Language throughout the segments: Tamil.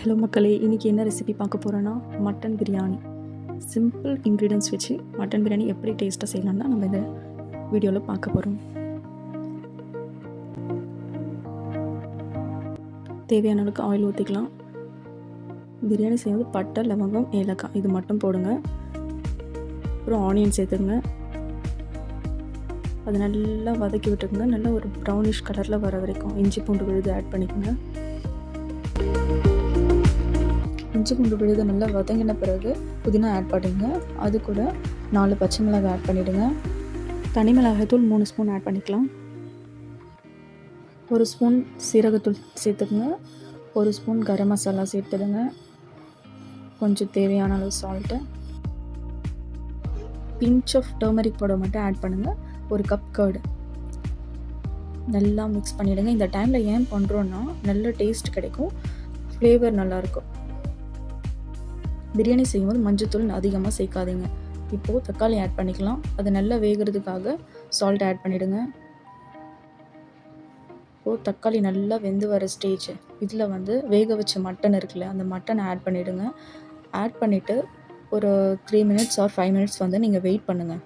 ஹலோ மக்களே, இன்றைக்கி என்ன ரெசிபி பார்க்க போகிறோன்னா மட்டன் பிரியாணி. சிம்பிள் இன்க்ரீடியன்ஸ் வச்சு மட்டன் பிரியாணி எப்படி டேஸ்ட்டாக செய்யலாம்னா நம்ம இந்த வீடியோவில் பார்க்க போகிறோம். தேவையான அளவுக்கு ஆயில் ஊற்றிக்கலாம். பிரியாணி செய்வது பட்டை, லவங்கம், ஏலக்காய் இது மட்டும் போடுங்க. அப்புறம் ஆனியன் சேர்த்துங்க. அது நல்லா வதக்கி விட்டுருங்க. நல்லா ஒரு ப்ரௌனிஷ் கலரில் வர வரைக்கும் இஞ்சி பூண்டு விழுது ஆட் பண்ணிக்கோங்க. இஞ்சி பூண்டு விழுது நல்லா வதங்கின பிறகு புதினா ஆட் பண்ணிடுங்க. அது கூட 4 பச்சை மிளகாய் ஆட் பண்ணிவிடுங்க. தனி மிளகாய்த்தூள் 3 ஸ்பூன் ஆட் பண்ணிக்கலாம். 1 ஸ்பூன் சீரகத்தூள் சேர்த்துக்குங்க. 1 ஸ்பூன் கரம் மசாலா சேர்த்துடுங்க. கொஞ்சம் தேவையான அளவு salt, pinch of turmeric powder மட்டும் ஆட் பண்ணுங்கள். 1 கப் கர்டு நல்லா மிக்ஸ் பண்ணிவிடுங்க. இந்த டைமில் ஏன் பண்ணுறோன்னா நல்ல டேஸ்ட் கிடைக்கும், ஃப்ளேவர் நல்லாயிருக்கும். பிரியாணி செய்யும்போது மஞ்சத்தூள் அதிகமாக சேர்க்காதீங்க. இப்போது தக்காளி ஆட் பண்ணிக்கலாம். அது நல்லா வேகிறதுக்காக சால்ட் ஆட் பண்ணிவிடுங்க. இப்போது தக்காளி நல்லா வெந்து வர ஸ்டேஜ் இதில் வேக வச்ச மட்டன் இருக்குல்ல, அந்த மட்டனை ஆட் பண்ணிவிடுங்க. ஆட் பண்ணிவிட்டு ஒரு 3 மினிட்ஸ் ஆர் 5 மினிட்ஸ் நீங்கள் வெயிட் பண்ணுங்கள்.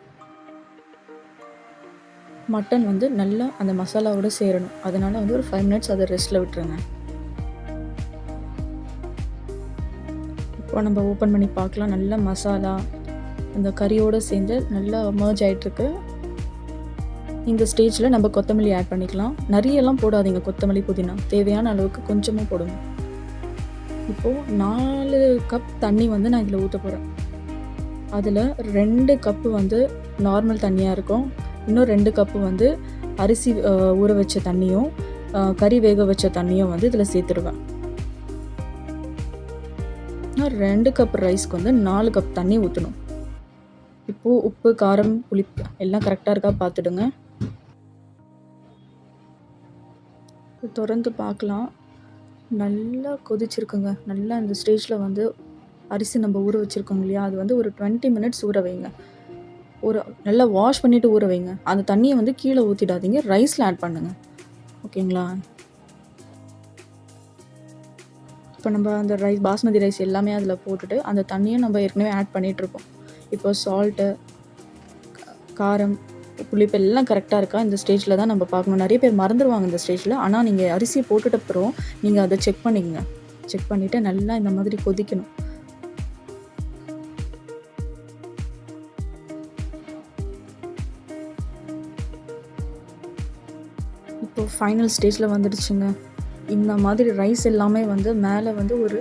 மட்டன் நல்லா அந்த மசாலாவோடு சேரணும். அதனால் ஒரு 5 மினிட்ஸ் அதை ரெஸ்ட்டில் விட்டுருங்க. இப்போ நம்ம ஓப்பன் பண்ணி பார்க்கலாம். நல்லா மசாலா அந்த கறியோடு சேர்ந்து நல்லா மர்ஜ் ஆகிட்டுருக்கு. இந்த ஸ்டேஜில் நம்ம கொத்தமல்லி ஆட் பண்ணிக்கலாம். நிறையெல்லாம் போடாதீங்க, கொத்தமல்லி புதினா தேவையான அளவுக்கு கொஞ்சமாக போடுங்க. இப்போது 4 கப் தண்ணி நான் இதில் ஊற்ற போகிறேன். அதில் 2 கப்பு நார்மல் தண்ணியாக இருக்கும். இன்னும் 2 கப்பு அரிசி ஊற வச்ச தண்ணியும் கறி வேக வச்ச தண்ணியும் இதில் சேர்த்துருவேன். 2 கப் ரைஸ்க்கு 4 கப் தண்ணி ஊற்றணும். இப்போது உப்பு, காரம், புளிப்பு எல்லாம் கரெக்டாக இருக்கா பார்த்துடுங்க. திறந்து பார்க்கலாம். நல்லா கொதிச்சிருக்குங்க. நல்லா இந்த ஸ்டேஜில் அரிசி நம்ம ஊற வச்சுருக்கோங்க இல்லையா, அது ஒரு 20 மினிட்ஸ் ஊற வைங்க. நல்லா வாஷ் பண்ணிவிட்டு ஊற வைங்க. அந்த தண்ணியை கீழே ஊற்றிடாதீங்க, ரைஸில் ஆட் பண்ணுங்கள். ஓகேங்களா? இப்போ நம்ம அந்த ரைஸ், பாஸ்மதி ரைஸ் எல்லாமே அதில் போட்டுட்டு அந்த தண்ணியும் நம்ம ஏற்கனவே ஆட் பண்ணிகிட்ருக்கோம். இப்போ சால்ட்டு, காரம், புளிப்பு எல்லாம் கரெக்டாக இருக்கா இந்த ஸ்டேஜில் தான் நம்ம பார்க்கணும். நிறைய பேர் மறந்துடுவாங்க இந்த ஸ்டேஜில். ஆனால் நீங்கள் அரிசி போட்டுட்ட அப்புறம் நீங்கள் அதை செக் பண்ணிக்கங்க. செக் பண்ணிவிட்டு நல்லா இந்த மாதிரி கொதிக்கணும். இப்போது ஃபைனல் ஸ்டேஜில் வந்துடுச்சுங்க. இந்த மாதிரி ரைஸ் எல்லாமே மேலே ஒரு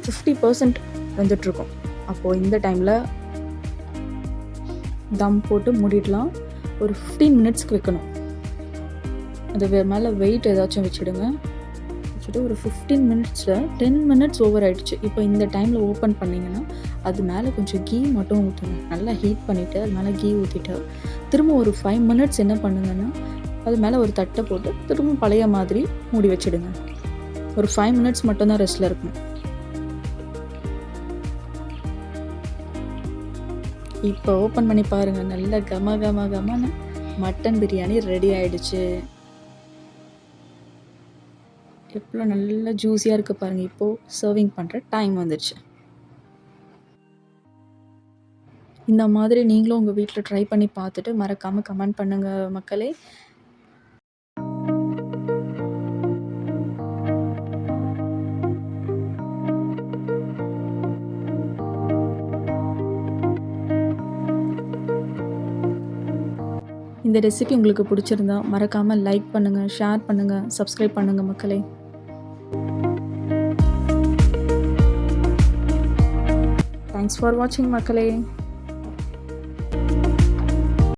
50% வெந்துட்டுருக்கும். அப்போது இந்த டைமில் தம் போட்டு மூடிடலாம். ஒரு 15 மினிட்ஸ்க்கு வைக்கணும். அது மேலே வெயிட் ஏதாச்சும் வச்சுடுங்க. வச்சுட்டு ஒரு 15 மினிட்ஸில் 10 மினிட்ஸ் ஓவர் ஆகிடுச்சு. இப்போ இந்த டைமில் ஓப்பன் பண்ணிங்கன்னா அது மேலே கொஞ்சம் கீ மட்டும் ஊற்றுங்க. நல்லா ஹீட் பண்ணிவிட்டு அது மேலே கீ ஊற்றிட்டு திரும்ப ஒரு 5 மினிட்ஸ் என்ன பண்ணுங்கன்னா அது மேலே ஒரு தட்டை போட்டு திரும்ப பழைய மாதிரி மூடி வச்சுடுங்க. ஒரு 5 மினிட்ஸ் மட்டும்தான் ரெஸ்ட்டில் இருக்கணும். இப்போ ஓப்பன் பண்ணி பாருங்கள். நல்ல கமன்னு மட்டன் பிரியாணி ரெடி ஆகிடுச்சு. எவ்வளோ நல்லா ஜூஸியாக இருக்குது பாருங்கள். இப்போது சர்விங் பண்ணுற டைம் வந்துடுச்சு. இந்த மாதிரி நீங்களும் உங்கள் வீட்டில் ட்ரை பண்ணி பார்த்துட்டு மறக்காமல் கமெண்ட் பண்ணுங்கள் மக்களே. இந்த ரெசிபி உங்களுக்கு பிடிச்சிருந்தா மறக்காமல் லைக் பண்ணுங்கள், ஷேர் பண்ணுங்கள், சப்ஸ்கிரைப் பண்ணுங்கள் மக்களே. தேங்க்ஸ் ஃபார் வாட்சிங் மக்களே.